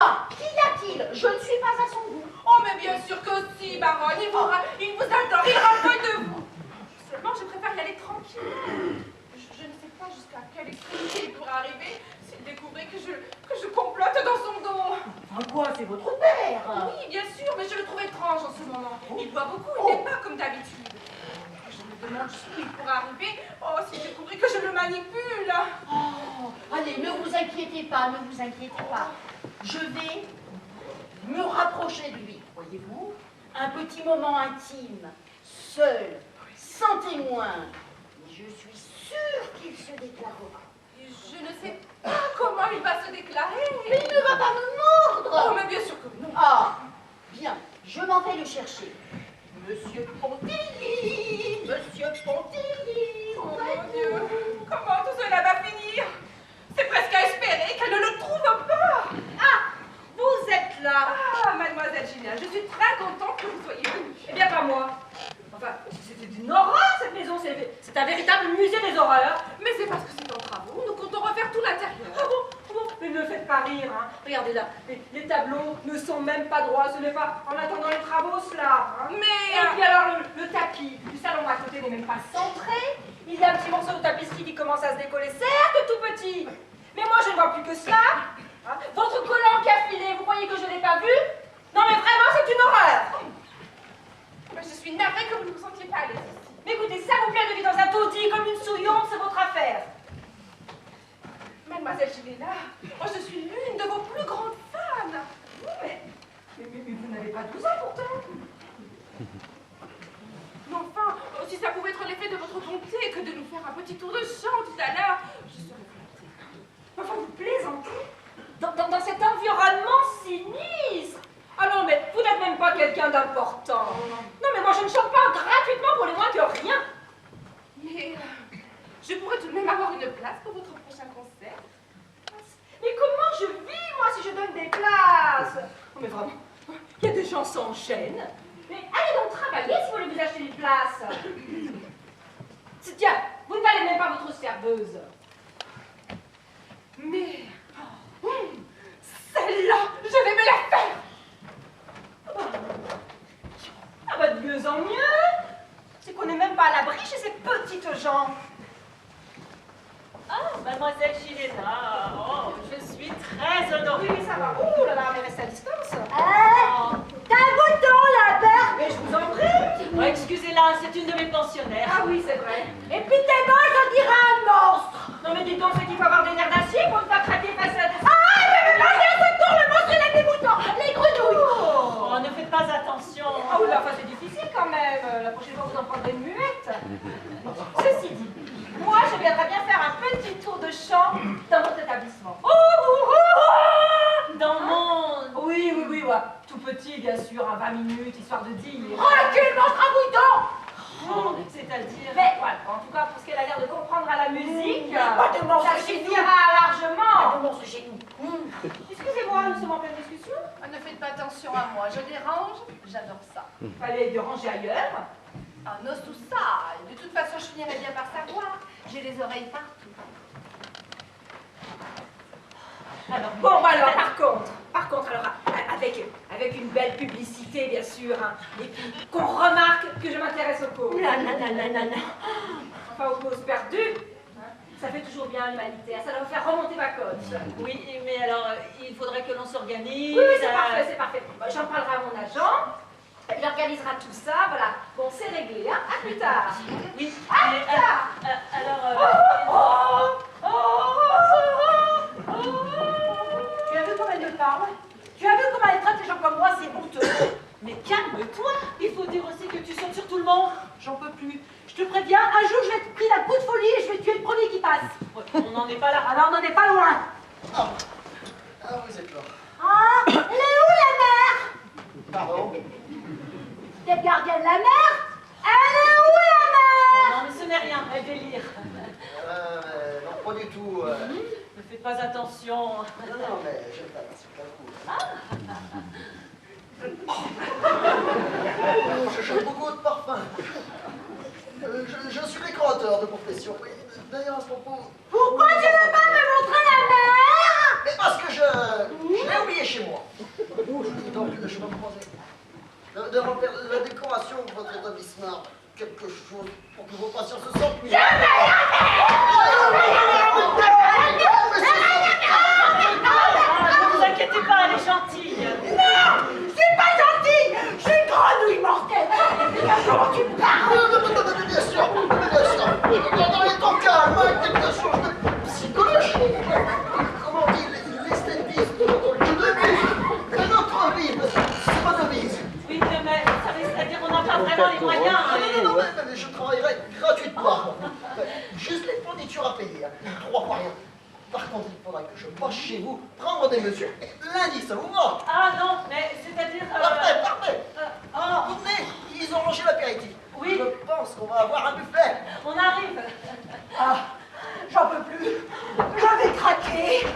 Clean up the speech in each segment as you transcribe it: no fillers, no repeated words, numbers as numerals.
Qu'y a-t-il? Je ne suis pas à son goût. Oh, mais bien sûr que si, baronne. Il vous adore, il raffole de vous. Seulement, je préfère y aller tranquille. Je ne sais pas jusqu'à quelle extrémité il pourrait arriver s'il découvrait que je complote dans son dos. En quoi? C'est votre père. Oui, bien sûr, mais je le trouve étrange en ce moment. Il boit beaucoup, il n'est pas comme d'habitude. Je me demande jusqu'où il pourrait arriver. Oh, s'il découvrait que je le manipule. Oh, allez, ne vous inquiétez pas, ne vous inquiétez pas. Je vais me rapprocher de lui, voyez-vous. Un petit moment intime, seul, sans témoin. Mais je suis sûre qu'il se déclarera. Je ne sais pas comment il va se déclarer. Mais il ne va pas me mordre. Oh, mais bien sûr que non. Ah, bien, je m'en vais le chercher. Monsieur Pontilly, Monsieur Pontilly. Oh mon Dieu, comment tout cela va finir? C'est presque à espérer qu'elle ne le trouve pas. Ah, vous êtes là. Ah, mademoiselle Gina, je suis très contente que vous soyez venue. Eh bien, pas moi. Enfin, c'est une horreur cette maison, c'est un véritable musée des horreurs. Mais c'est parce que c'est en travaux, nous comptons refaire tout l'intérieur. Ah bon, ah bon, mais ne faites pas rire, hein. Regardez là, les tableaux ne sont même pas droits, ce n'est pas en attendant les travaux cela. Hein. Mais... Et puis alors le tapis du salon à côté n'est même pas centré. Il y a un petit morceau de tapisserie qui commence à se décoller, certes tout petit. Mais moi je ne vois plus que cela. Hein. Votre collant qui a filé, vous croyez que je ne l'ai pas vu? Non mais vraiment c'est une horreur. Je suis navrée que vous ne vous sentiez pas à l'aise ici. Mais écoutez, ça vous plaît de vivre dans un taudis comme une souillante, c'est votre affaire. Mademoiselle Gilena, moi je suis l'une de vos plus grandes fans. Mais vous n'avez pas 12 ans pourtant. Mais enfin, si ça pouvait être l'effet de votre bonté que de nous faire un petit tour de chant tout à l'heure, je serais flattée. Enfin, vous plaisantez dans cet environnement sinistre. Ah non, mais vous n'êtes même pas quelqu'un d'important. Non, mais moi je ne chante pas gratuitement pour les moins de rien. Mais je pourrais tout de même avoir une place pour votre prochain concert. Mais comment je vis, moi, si je donne des places? Oh, mais vraiment, il y a des gens sans chaîne. Mais allez donc travailler si vous voulez vous acheter une place. Tiens, vous ne valez même pas votre serveuse. Mais... celle-là, je vais me la faire. Ah bah de mieux en mieux. C'est qu'on n'est même pas à l'abri chez ces petites gens. Ah, mademoiselle Gilena, oh, je suis très honorée. Oui, ça va. Ouh là là, mais restez à distance. Oh. T'as un bouton là-bas. Mais je vous en prie. Oh, excusez-la, c'est une de mes pensionnaires. Ah oui, c'est vrai. Et puis t'es moche, on dirait un monstre. Non mais dites donc, c'est qu'il faut avoir des nerfs d'acier pour ne pas craquer face à des... Ah, mais ce tour, le monstre, il a des boutons, les grenouilles. Oh, ne faites pas attention. Ah oui, enfin c'est difficile quand même. La prochaine fois, vous en prendrez une muette. Ceci dit, moi, je viendrais bien faire un petit tour de chant dans votre établissement. Dans mon... Oui, oui, oui, ouais. Tout petit, bien sûr, à 20 minutes, histoire de dire. Oh, quel monstre à boutons. Oh, c'est-à-dire... Mais voilà, en tout cas, pour ce qu'elle a l'air de comprendre à la musique, Pas de monstre ça chez nous. suffira Pas de largement. monstre chez nous. Excusez-moi, nous sommes en pleine discussion. Ne faites pas attention à moi, je dérange, j'adore ça. Fallait de ranger ailleurs. Ah, n'ose tout ça. De toute façon, je finirai bien par savoir. J'ai les oreilles partout. Alors, bon, alors, par contre, alors, avec une belle publicité, bien sûr, hein, et puis qu'on remarque que je m'intéresse aux causes. Non. Enfin, aux causes perdues. Hein, ça fait toujours bien l'humanité, hein, ça doit faire remonter ma cote. Oui, mais alors, il faudrait que l'on s'organise. Oui, c'est parfait, c'est parfait. Bon, j'en parlerai à mon agent, il organisera tout ça, voilà. Bon, c'est réglé, hein, à plus tard. Oui, À mais, plus tard. alors... Tu as vu comment elle me parle? Tu as vu comment elle traite les gens comme moi? C'est honteux. Mais calme-toi. Il faut dire aussi que tu sautes sur tout le monde. J'en peux plus. Je te préviens, un jour je vais te prendre un coup de folie et je vais tuer le premier qui passe. On n'en est pas là. Alors on n'en est pas loin. Ah, vous êtes là. Ah, elle est où la mère? Pardon? T'es le gardien de la mer? Elle est où la mère? Non, mais ce n'est rien, elle délire. Non, pas du tout. Ne faites pas attention. Non, mais j'aime pas, c'est pas cool. J'aime beaucoup de parfum. Je suis décorateur de profession. Oui, d'ailleurs, à ce propos... Pourquoi tu veux pas me montrer la mer? Mais parce que je l'ai oublié chez moi. de chemin croisé. De refaire la décoration de votre établissement. Quelque chose pour que vos patients se sentent mieux. Ne vous inquiétez pas, elle est gentille. Non, c'est pas gentil. Je suis une grenouille mortelle. Comment tu parles? Bien sûr, dans ton calme, hein, quelque chose de psychologique. Comment on dit, l'esthétisme de notre vie, c'est pas de vie. Oui, mais ça veut dire qu'on n'a pas vraiment les moyens. Non, mais je travaillerai gratuitement. Juste les fournitures à payer, hein. 3 fois rien. Par contre, il faudra que je passe chez vous prendre des mesures. Lundi, ça vous va? Ah non, mais c'est-à-dire... Parfait, parfait. Oh, Vous venez, ils ont rangé l'apéritif. Oui. Je pense qu'on va avoir un buffet. on arrive. Ah, j'en peux plus. Je vais craquer.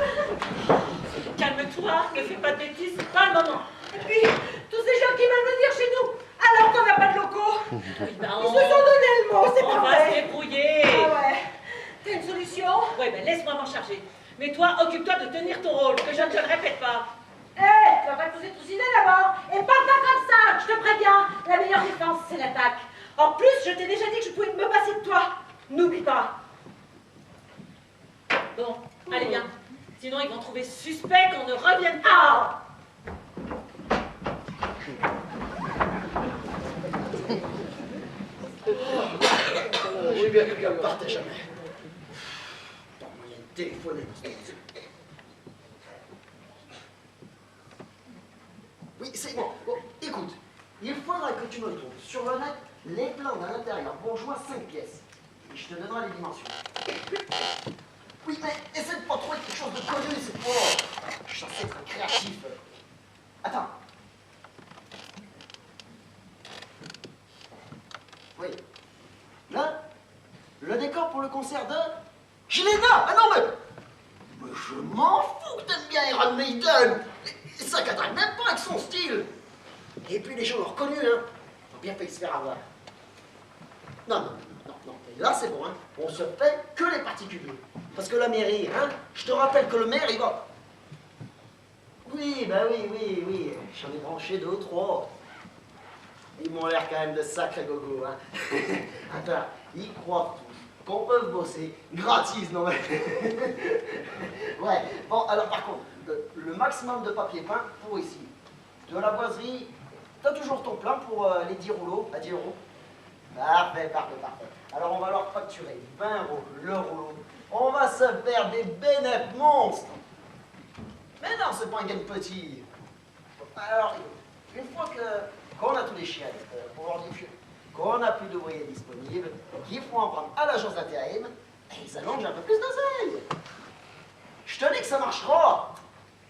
Calme-toi, ne fais pas de bêtises, c'est pas le moment. Et puis, tous ces gens qui veulent venir chez nous, alors qu'on n'a pas de locaux. Oui, ben, Ils se sont donné le mot, c'est on pas va se vrai. débrouiller. Ah ouais. T'as une solution? Ouais, ben laisse-moi m'en charger. Mais toi, occupe-toi de tenir ton rôle, que je ne te le répète pas. Hé, tu vas pas te poser de soucis d'abord. Et parle pas comme ça, je te préviens. La meilleure défense, c'est l'attaque. En plus, je t'ai déjà dit que je pouvais me passer de toi. N'oublie pas. Bon, allez bien. Sinon, ils vont trouver suspect qu'on ne revienne pas. J'ai bien que quelqu'un partait jamais. Pas moyen de téléphoner dans cette maison. Oui, c'est bon. Bon, écoute, il faudra que tu me trouves sur le net les plans d'un intérieur bourgeois 5 pièces. Et je te donnerai les dimensions. Oui, mais essaie de pas trouver quelque chose de connu, c'est pour... Je suis censé être créatif. Attends. Oui. Là, le décor pour le concert de... Gilena. Ah non, mais je m'en fous que t'aimes bien Iron Maiden. Et ça cadre même pas avec son style. Et puis les gens l'ont reconnu, hein. Ils ont bien fait se faire avoir. Non. Et là, c'est bon, hein. On se fait que les particuliers. Parce que la mairie, hein, je te rappelle que le maire, il va... Oui, bah oui. J'en ai branché 2 ou 3. Ils m'ont l'air quand même de sacrés gogos, hein. Attends, ils croient tous qu'on peut bosser gratis, non mais... Ouais, bon, alors par contre, le maximum de papier peint pour ici. De la boiserie, t'as toujours ton plein pour les 10 rouleaux à 10 €. Parfait. Alors on va leur facturer 20 € le rouleau. On va se faire des bénéfices monstres. Mais non, c'est pas un gain petit. Alors, une fois qu'on a tous les chiens, pour leur dire qu'on n'a plus d'ouvriers disponibles, qu'il faut en prendre à l'agence d'intérim, ils allongent un peu plus d'oseille. Je te dis que ça marchera.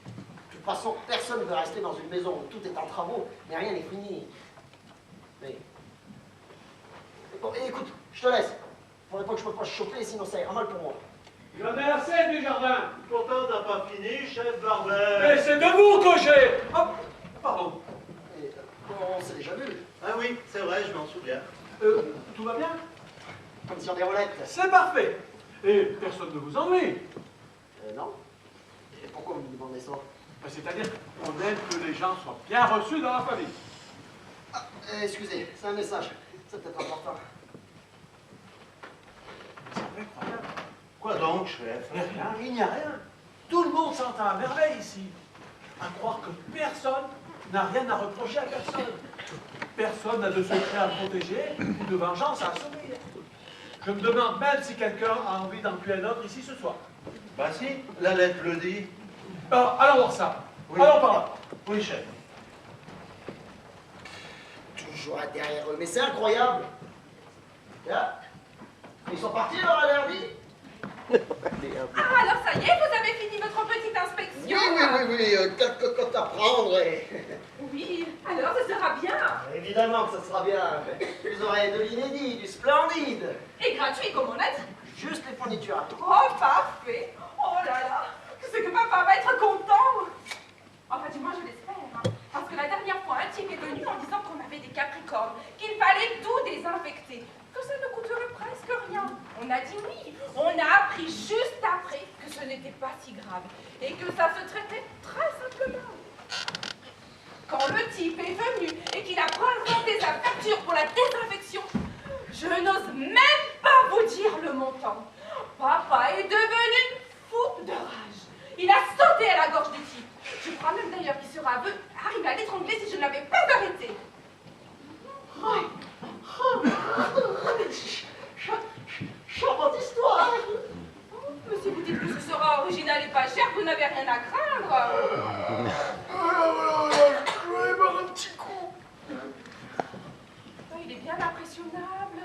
De toute façon, personne ne veut rester dans une maison où tout est en travaux, mais rien n'est fini. Mais... Bon, écoute, je te laisse. Faudrait pas que je me fasse choper, sinon ça ira mal pour moi. Il en a assez du jardin. Pourtant, t'as pas fini, chef Barbert. Mais c'est de vous que j'ai. Oh, pardon. Et, on s'est déjà vu. Ah oui, c'est vrai, je m'en souviens. Tout va bien? Comme sur des roulettes. C'est parfait. Et personne ne vous ennuie. Non. Et pourquoi vous me demandez ça? C'est-à-dire qu'on aime que les gens soient bien reçus dans la famille. Ah, excusez, c'est un message. C'est peut-être important. C'est incroyable. Quoi donc, chef? Mais rien, il n'y a rien. Tout le monde s'entend à merveille ici. À croire que personne n'a rien à reprocher à personne. Personne n'a de secret à protéger ou de vengeance à assouvir. Je me demande même si quelqu'un a envie d'en tuer un autre ici ce soir. Bah si, la lettre le dit. Alors, allons voir ça. Oui. Allons par là. Oui, chef. Toujours derrière eux, mais c'est incroyable. Là, ils sont partis leur allergie? Ah, alors ça y est, vous avez fini votre petite inspection? Oui, quelques cotes à prendre et... Oui, alors ce sera bien. Évidemment que ça sera bien. Vous aurez de l'inédit, du splendide. Et gratuit, comme on a dit. Juste les fournitures à tout. Oh, parfait. Oh là là, c'est que papa va être content. Enfin, du moins, je l'espère. Hein. Parce que la dernière fois, un type est venu en disant qu'on avait des capricornes, qu'il fallait tout désinfecter, que ça ne coûterait presque rien. On a dit oui. On a appris juste après que ce n'était pas si grave et que ça se traitait très simplement. Quand le type connu et qu'il a présenté sa facture pour la désinfection, je n'ose même pas vous dire le montant. Papa est devenu fou de rage. Il a sauté à la gorge du type. Je crois même d'ailleurs qu'il sera arrivé à l'étrangler si je ne l'avais pas arrêté. Charmante histoire. Mais si vous dites que ce sera original et pas cher, vous n'avez rien à craindre. Je vais boire un petit coup. Oh, il est bien impressionnable.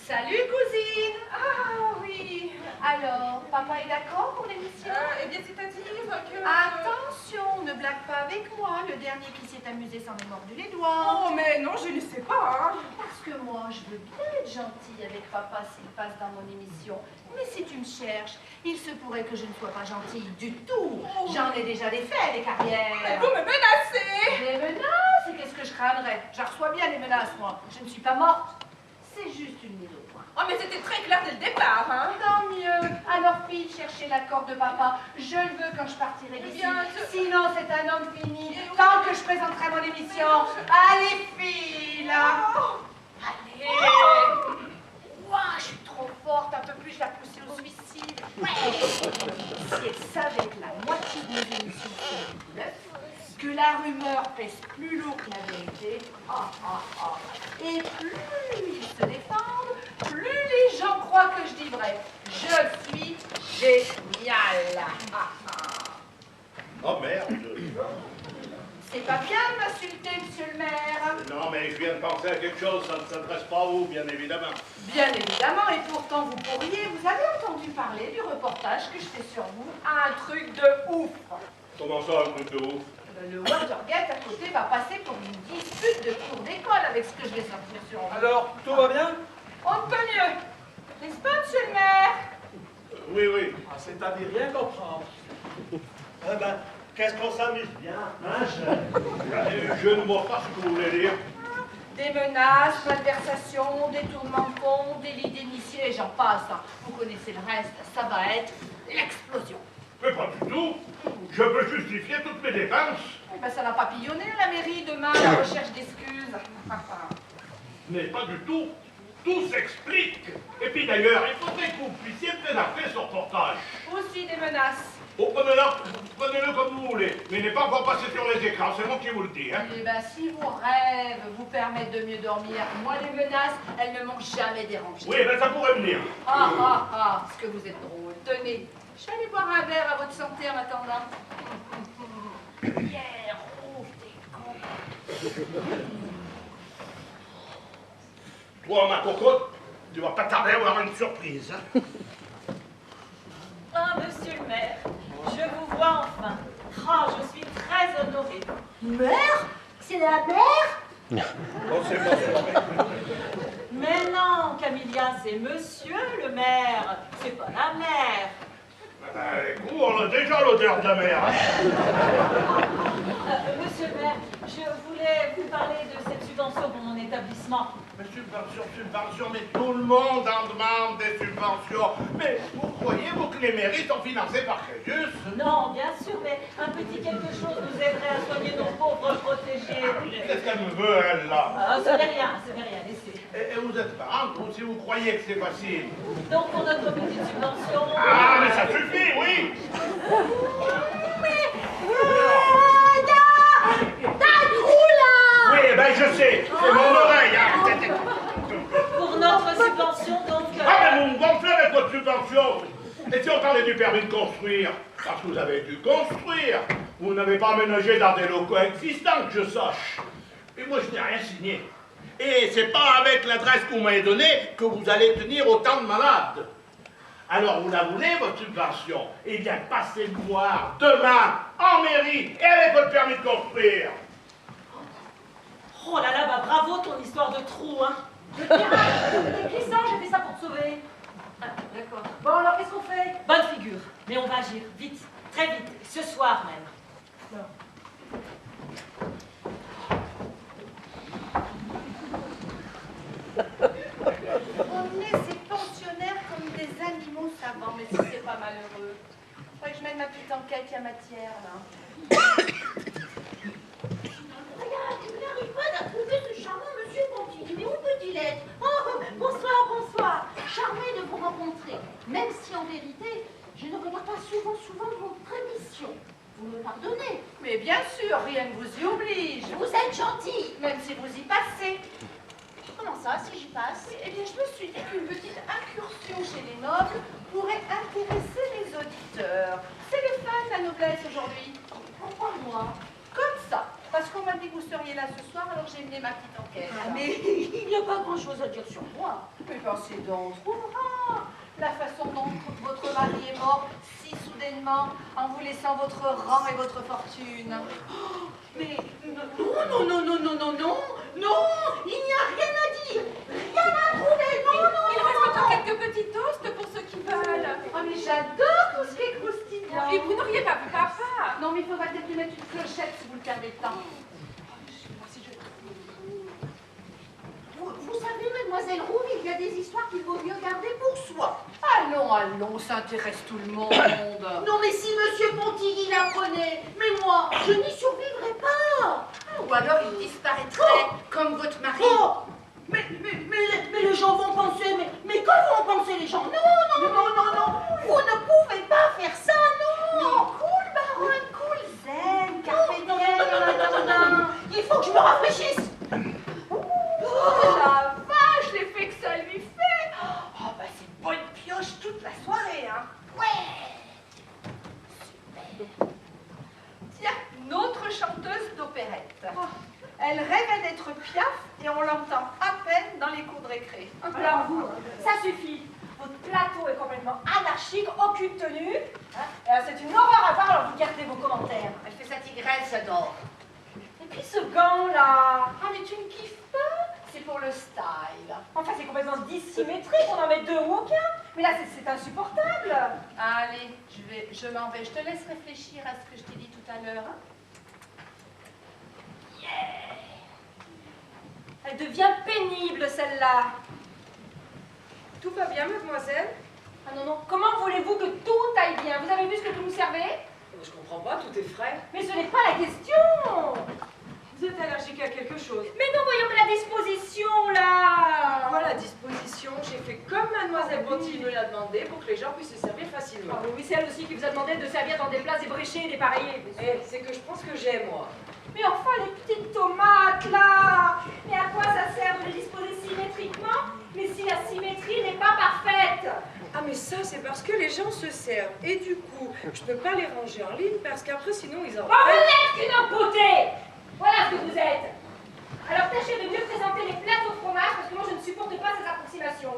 Salut, cousine. Ah oui. Alors, papa est d'accord pour l'émission? Eh bien, c'est-à-dire que... Attention, ne blague pas avec moi. Le dernier qui s'est amusé s'en est mordu les doigts. Oh, mais non, je ne sais pas. Parce que moi, je veux bien être gentille avec papa s'il passe dans mon émission. Mais si tu me cherches, il se pourrait que je ne sois pas gentille du tout. J'en ai déjà des faits, des Mais carrières. vous me menacez. Des menaces? Et qu'est-ce que je craindrais? Je reçois bien les menaces, moi. Je ne suis pas morte. C'est juste une mise au point. Oh, mais c'était très clair dès le départ, hein. Tant mieux. Alors, fille, cherchez l'accord de papa. Je le veux quand je partirai Eh d'ici. bien, Sinon, c'est un homme fini. Tant que je présenterai mon émission. Allez, fille, là. Allez. Ouah, je suis trop forte. Un peu plus, je la poussais au suicide. Ouais. Si elle savait que la moitié de mes émissions sont du bluff, que la rumeur pèse plus lourd que la vérité, et plus ils se défendent, plus les gens croient que je dis vrai. Je suis géniale. Oh merde. C'est pas bien de m'insulter, monsieur le maire. Non, mais je viens de penser à quelque chose, ça ne s'adresse pas à vous, bien évidemment. Bien évidemment, et pourtant vous pourriez. Vous avez entendu parler du reportage que je fais sur vous? Un truc de ouf. Comment ça, un truc de ouf? Le Watergate à côté va passer pour une dispute de cours d'école avec ce que je vais sortir sur vous. Alors, tout va bien? On ne peut mieux. N'est-ce pas, monsieur le maire? Oui, oui. Ah, c'est-à-dire rien comprendre. Eh ben, qu'est-ce qu'on s'amuse bien, hein, je ne vois pas ce que vous voulez dire. Des menaces, malversations, détournements de fonds, délits d'initiés, et j'en passe. Vous connaissez le reste, ça va être l'explosion. Mais pas du tout. Je peux justifier toutes mes dépenses. Eh ben, ça va papillonner à la mairie demain, la recherche d'excuses. Mais pas du tout. Tout s'explique. Et puis d'ailleurs, il faudrait que vous puissiez présenter ce reportage. Aussi des menaces. Oh, prenez-le comme vous voulez. Mais il n'est pas encore passé sur les écrans, c'est moi qui vous le dis. Hein. Eh ben, si vos rêves vous permettent de mieux dormir, moi les menaces, elles ne m'ont jamais dérangé. Oui, ben ça pourrait venir. Ce que vous êtes drôle. Tenez, je vais aller boire un verre à votre santé en attendant. Pierre, ouvre tes cons. Toi, ma cocotte, tu vas pas tarder à avoir une surprise. Hein. Ah, monsieur le maire, je vous vois enfin. Oh, je suis très honorée. Mère? C'est la mère? Oh, c'est pas ça. Mais non, Camilla, c'est monsieur le maire, c'est pas la mère. Écoute, on a déjà l'odeur de la mer. Hein. Monsieur le maire, je voulais vous parler de cette subvention pour mon établissement. Mais subvention, mais tout le monde en demande des subventions. Mais vous croyez-vous que les mairies sont financées par Crésus? Non, bien sûr, mais un petit quelque chose nous aiderait à soigner nos pauvres protégés. Qu'est-ce qu'elle me veut, elle, là? Ah, ce n'est rien, laissez. Et vous êtes parents, vous, si vous croyez que c'est facile. Donc pour notre petite subvention... Ah, mais ça suffit, oui! Oui, ben je sais, c'est mon oreille. Hein. Pour notre subvention, donc... Ah, mais vous me gonflez avec votre subvention. Et si on parlait du permis de construire? Parce que vous avez dû construire. Vous n'avez pas aménagé dans des locaux existants, que je sache. Et moi, je n'ai rien signé. Et c'est pas avec l'adresse que vous m'avez donnée que vous allez tenir autant de malades. Alors, vous la voulez, votre subvention? Eh bien, passez le voir demain en mairie et avec votre permis de construire. Oh là là, bah bravo ton histoire de trou, hein. T'es glissant, j'ai fait ça pour te sauver. Ah, d'accord. Bon, alors qu'est-ce qu'on fait? Bonne figure, mais on va agir, vite, très vite, ce soir même. On est ces pensionnaires comme des animaux savants, mais si c'est pas malheureux. Faudrait que je mette ma petite enquête, il y a matière là. Regarde, pardonner. Mais bien sûr, rien ne vous y oblige. Vous êtes gentil, même si vous y passez. Comment ça, si j'y passe? Eh bien, je me suis dit qu'une petite incursion chez les nobles pourrait intéresser les auditeurs. C'est le fin de la noblesse aujourd'hui. Pourquoi moi? Comme ça. Parce qu'on m'a dit que vous seriez là ce soir, alors j'ai mené ma petite enquête. Ah, mais il n'y a pas grand-chose à dire sur moi. Mais pensez donc, on trouvera la façon dont votre mari est mort si soudainement en vous laissant votre rang et votre fortune. Oh, mais non, non, non, non, non, non, non, il n'y a rien à dire, rien à prouver, non, non, Il non, reste non, encore non. quelques petits toasts pour ceux qui veulent. Oh, mais j'adore tout ce qui est croustillant. Et vous n'auriez pas vu papa? Non, mais il faudra peut-être lui mettre une clochette si vous le permettez. Vous savez, mademoiselle Rouve, il y a des histoires qu'il vaut mieux garder pour soi. Allons, allons, ça intéresse tout le monde. Non, mais si monsieur Pontilly l'apprenait, mais moi, je n'y survivrai pas. Ou alors il disparaîtrait, comme votre mari. Oh, mais les gens vont penser, mais que vont penser les gens? Non, non, non, non, non, vous ne pouvez pas faire ça, non. Cool, baronne, cool, zen, carpe Non, diem. non, non, non, non, non, il faut que je me rafraîchisse. Oh la vache, l'effet que ça lui fait. Oh bah c'est une bonne pioche toute la soirée, hein. Ouais. Tiens, notre chanteuse d'opérette. Elle rêvait d'être Piaf et on l'entend à peine dans les cours de récré. Alors vous, ça suffit. Votre plateau est complètement anarchique, aucune tenue. Hein. C'est une horreur à voir, alors vous gardez vos commentaires. Elle fait sa tigresse, j'adore. Et puis ce gant-là. Ah mais tu ne kiffes pas? C'est pour le style. Enfin, c'est complètement dissymétrique, on en met deux ou aucun. Mais là, c'est insupportable. Allez, je m'en vais. Je te laisse réfléchir à ce que je t'ai dit tout à l'heure. Hein. Elle devient pénible, celle-là. Tout va bien, mademoiselle? Ah non, non, comment voulez-vous que tout aille bien? Vous avez vu ce que vous nous servez? Je comprends pas, tout est frais. Mais ce n'est pas la question. Vous êtes allergique à quelque chose? Mais non, voyons que la disposition, là. Voilà, disposition, j'ai fait comme mademoiselle Bonty me l'a demandé pour que les gens puissent se servir facilement. Ah oui, c'est elle aussi qui vous a demandé de servir dans des plats ébréchés et dépareillés. Eh, c'est que je pense que j'ai, moi. Mais enfin, les petites tomates, là. Mais à quoi ça sert de les disposer symétriquement? Mais si la symétrie n'est pas parfaite. Ah, mais ça, c'est parce que les gens se servent. Et du coup, je peux pas les ranger en ligne parce qu'après, sinon, ils en... Oh, vous êtes une empotée. Voilà ce que vous êtes. Alors tâchez de mieux présenter les plateaux de fromage parce que moi je ne supporte pas ces approximations.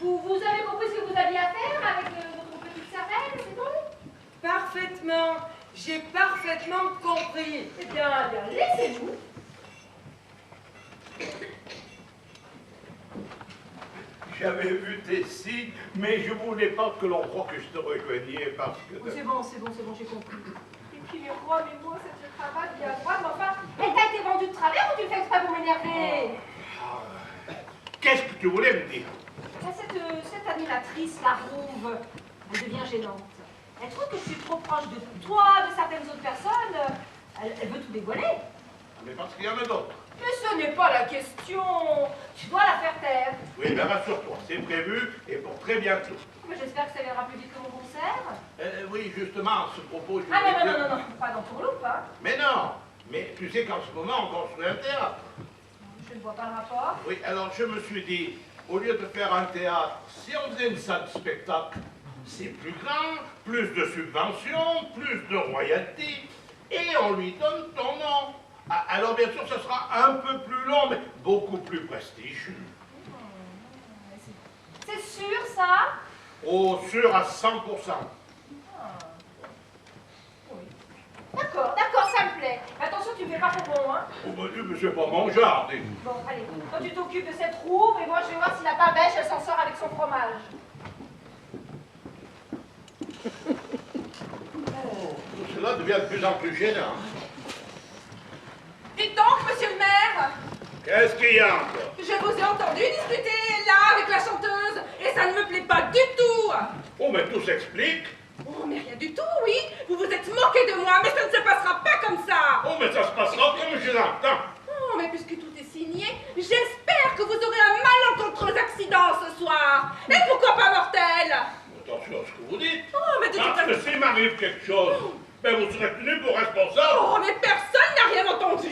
Vous avez compris ce que vous aviez à faire avec votre petite cervelle, c'est bon? Parfaitement. J'ai parfaitement compris. Eh bien, laissez-nous. J'avais vu tes signes, mais je voulais pas que l'on croie que je te rejoignais parce que... Oh, c'est bon, j'ai compris. Et puis les rois, mais moi, cette cravate bien droite, mais enfin, elle t'a été vendue de travers ou tu le fais exprès pour m'énerver? Qu'est-ce que tu voulais me dire? Cette animatrice, la Rouve, elle devient gênante. Elle trouve que je suis trop proche de toi, de certaines autres personnes. Elle veut tout dévoiler. Mais parce qu'il y en a d'autres. Mais ce n'est pas la question. Tu dois la faire taire. Oui, ben rassure-toi, c'est prévu et pour très bientôt. Mais j'espère que ça viendra plus vite que mon concert. Oui, justement, à ce propos, je Ah voulais non, dire- non, non, non, pas dans Tourloupe, hein. Mais non. Mais tu sais qu'en ce moment, on construit un théâtre. Je ne vois pas le rapport. Oui, alors je me suis dit, au lieu de faire un théâtre, si on faisait une salle de spectacle, c'est plus grand, plus de subventions, plus de royalties, et on lui donne ton nom. Ah, alors bien sûr, ce sera un peu plus long, mais beaucoup plus prestigieux. C'est sûr, ça? Oh, sûr à 100%. D'accord, ça me plaît. Attention, tu me fais pas trop bon, hein. Oh mon Dieu, mais c'est pas mon genre. dis. Bon, allez, toi tu t'occupes de cette Rouve et moi je vais voir si la part bêche elle s'en sort avec son fromage. Tout cela devient de plus en plus gênant. Dites donc, monsieur le maire, Qu'est-ce qu'il y a encore? je vous ai entendu discuter là avec la chanteuse et ça ne me plaît pas du tout. Oh, mais tout s'explique. Oh, mais rien du tout, oui. Vous vous êtes moqué de moi, mais ça ne se passera pas comme ça. Oh, mais ça se passera comme je l'entends. Oh, mais puisque tout est signé, j'espère que vous aurez un malencontreux accident ce soir. Et pourquoi pas mortel? Attention à ce que vous dites. Oh, mais de toute Parce que façon... s'il m'arrive quelque chose, ben ben vous serez tenu pour responsable. Oh, mais personne n'a rien entendu.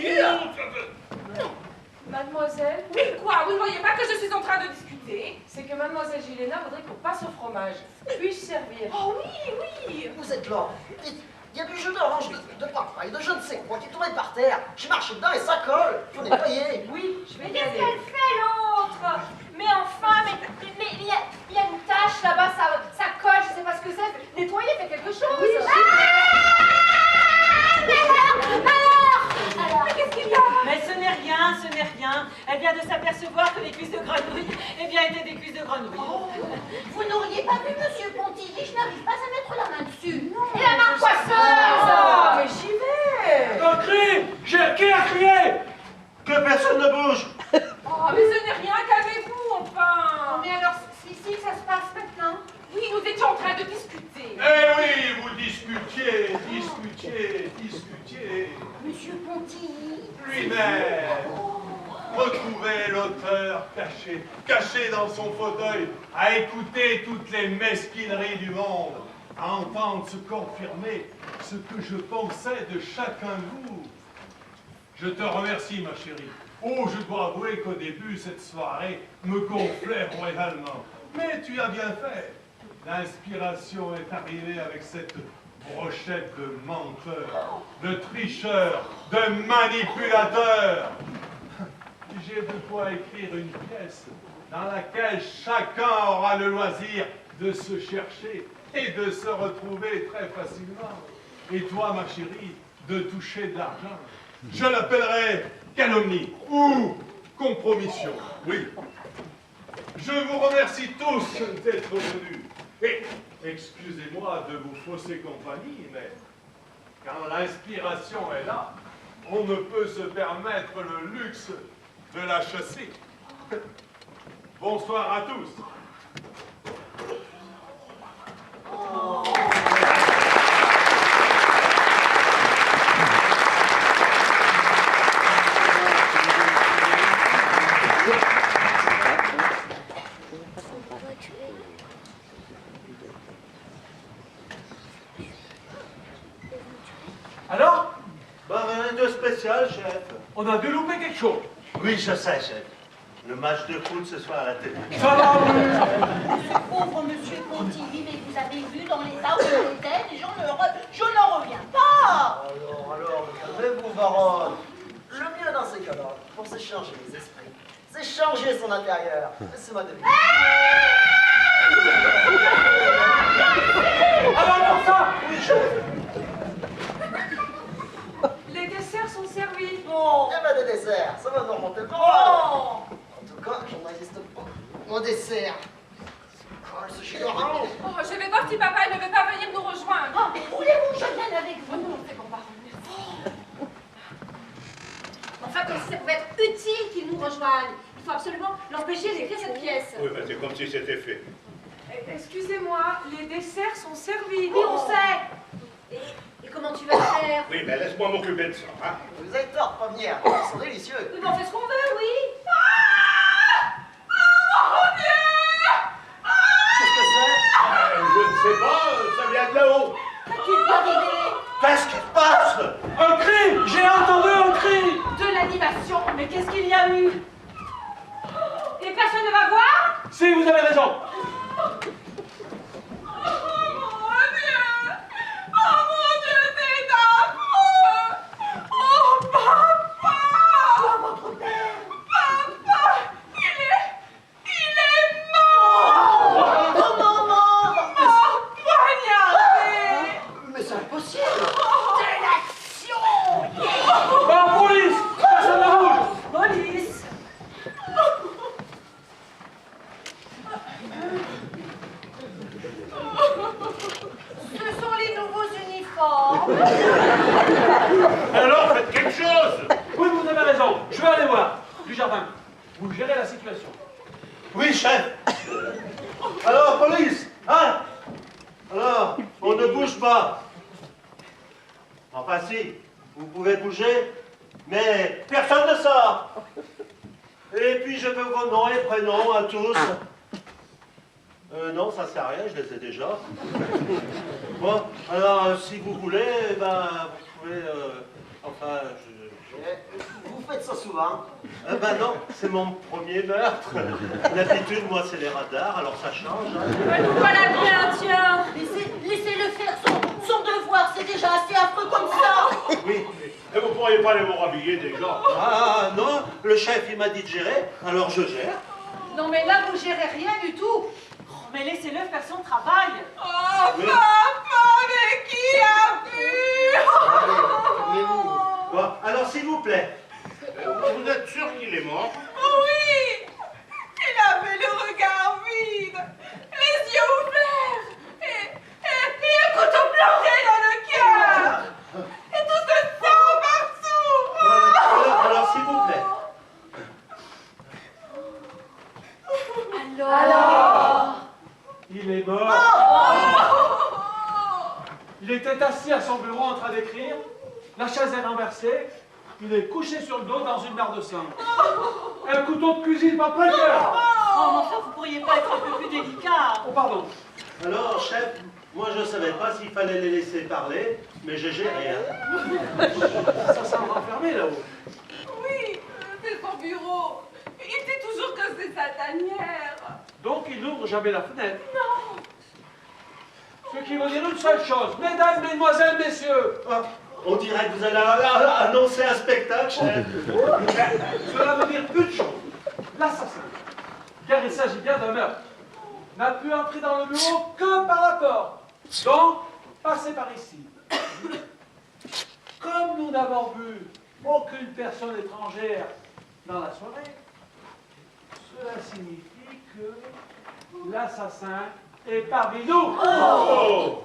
Mademoiselle, Oui, quoi? Vous ne voyez pas que je suis en train de discuter? c'est que Mademoiselle Gilena voudrait qu'on passe au fromage. Puis-je servir? Oh oui, oui. Vous êtes là. Il y a du jus d'orange, de papaye, de je ne sais quoi qui tombait par terre. J'ai marché dedans et ça colle. Faut nettoyer. Oui, je vais Mais y qu'est-ce aller. qu'elle fait l'autre? Mais enfin, mais il y a une tache là-bas, ça colle, je sais pas ce que c'est. Nettoyez, faites quelque chose. Oui, Alors, Mais qu'est-ce qu'il y a? Mais ce n'est rien, ce n'est rien. Elle vient de s'apercevoir que les cuisses de grenouille, eh bien, étaient des cuisses de grenouille. Vous n'auriez pas vu Monsieur Pontilly, je n'arrive pas à mettre la main dessus. et la marque Ah, poisson. mais j'y vais. Un cri! Qui a crié? Que personne ne bouge. Oh, mais ce n'est rien, calmez-vous, enfin. Mais alors, c'est ici que ça se passe maintenant? Oui, nous étions en train de discuter. Eh oui, vous discutiez. Monsieur Pontilly. Lui-même. Retrouver l'auteur caché dans son fauteuil, à écouter toutes les mesquineries du monde, à entendre se confirmer ce que je pensais de chacun de vous. Je te remercie, ma chérie. Oh, je dois avouer qu'au début, cette soirée me gonflait royalement. Mais tu as bien fait. L'inspiration est arrivée avec cette brochette de menteurs, de tricheurs, de manipulateurs. J'ai de quoi écrire une pièce dans laquelle chacun aura le loisir de se chercher et de se retrouver très facilement. Et toi, ma chérie, de toucher de l'argent. Je l'appellerai calomnie ou compromission. Oui. Je vous remercie tous d'être venus. Et excusez-moi de vous fausser compagnie, mais quand l'inspiration est là, on ne peut se permettre le luxe de la chasser. Bonsoir à tous. Alors? Bah, rien de spécial, chef. On a dû louper quelque chose. Oui, je sais, chef. Le match de foot ce soir à la télé. Ça va, oui. Ce pauvre Monsieur Pontilly, mais vous avez vu dans l'état où il était, et je n'en reviens pas. Alors, calmez-vous, baronne. Le mieux dans ces cas-là, pour s'échanger les esprits, c'est changer son intérieur. Laissez-moi deviner. Alors, pour ça, Oui, chef. Les desserts sont servis. Oh. Eh ben, des desserts, ça va nous remonter le moral. Oh. En tout cas, j'en résiste pas. Mon dessert. Colle ce jus d'orange. Oh, je vais voir si papa ne veut pas venir nous rejoindre. Oh, mais voulez-vous que je vienne avec Oh vous? non, c'est bon, baron, merci. Enfin, comme si ça pouvait être utile qu'il nous rejoigne. Il faut absolument l'empêcher d'écrire cette pièce. Oui, ben c'est comme si c'était fait. Excusez-moi, les desserts sont servis. Oui, on sait. Et comment tu vas le faire? Oui, ben laisse-moi m'occuper de ça, hein. Vous avez tort de pas venir. Ils sont délicieux. Oui, mais on fait ce qu'on veut, oui. Qu'est-ce que c'est? Je ne sais pas, ça vient de là-haut. Qu'il peut arriver. Qu'est-ce qui se passe? un cri! J'ai entendu un cri! De l'animation. Mais qu'est-ce qu'il y a eu? Et personne ne va voir? Si, vous avez raison. C'est affreux! Oh, papa! Votre père. Papa! Il est mort! Comment mort? Mort poignardé! Mais c'est impossible. De l'action. La police! Personne ne bouge! Police. Ce sont les nouveaux uniformes. Alors, faites quelque chose. Oui, vous avez raison. Je vais aller voir. Dujardin, vous gérez la situation. Oui, chef. Alors, police, hein? Alors, on ne bouge pas. Enfin, si, vous pouvez bouger, mais personne ne sort. Et puis, je veux vos noms et prénoms à tous. Non, ça sert à rien, je les ai déjà. Bon, alors, si vous voulez, ben, vous pouvez... enfin, Vous faites ça souvent? Ben non, c'est mon premier meurtre. D'habitude, moi, c'est les radars, alors ça change. Hein. Nous voilà bien, tiens. Laissez-le faire son devoir, c'est déjà assez affreux comme ça. Oui. Et vous pourriez pas aller vous rhabiller déjà? Ah non, le chef, il m'a dit de gérer, alors je gère. Non mais là, vous gérez rien du tout. Oh, mais laissez-le faire son travail. Oh, Oui. papa, mais qui a vu? Calmez-vous. Bon, alors, s'il vous plaît. Vous êtes sûr qu'il est mort? Oui! Il avait le regard vide, les yeux ouverts, et un couteau planté dans le cœur! Et tout ce sang partout! Alors, s'il vous plaît. Alors Il est mort. Il était assis à son bureau en train d'écrire. La chaise est renversée. Il est couché sur le dos dans une mare de sang. Un couteau de cuisine en plein cœur. Oh, mais enfin, vous pourriez pas être un peu plus délicat. Oh, pardon. Alors, chef, moi, je savais pas s'il fallait les laisser parler, mais j'ai géré. Hein. Ça s'en renfermé là-haut. Oui, c'est son bureau. Il dit toujours que c'est sa tanière. Donc, il n'ouvre jamais la fenêtre. Non. Ce qui veut dire une seule chose. Mesdames, mesdemoiselles, messieurs. Ah, on dirait que vous allez annoncer un spectacle, chef. Cela veut dire une chose. L'assassin, car il s'agit bien d'un meurtre, n'a pu entrer dans le bureau que par la porte. Donc, passez par ici. Comme nous n'avons vu aucune personne étrangère dans la soirée, cela signifie que l'assassin est parmi nous. Oh!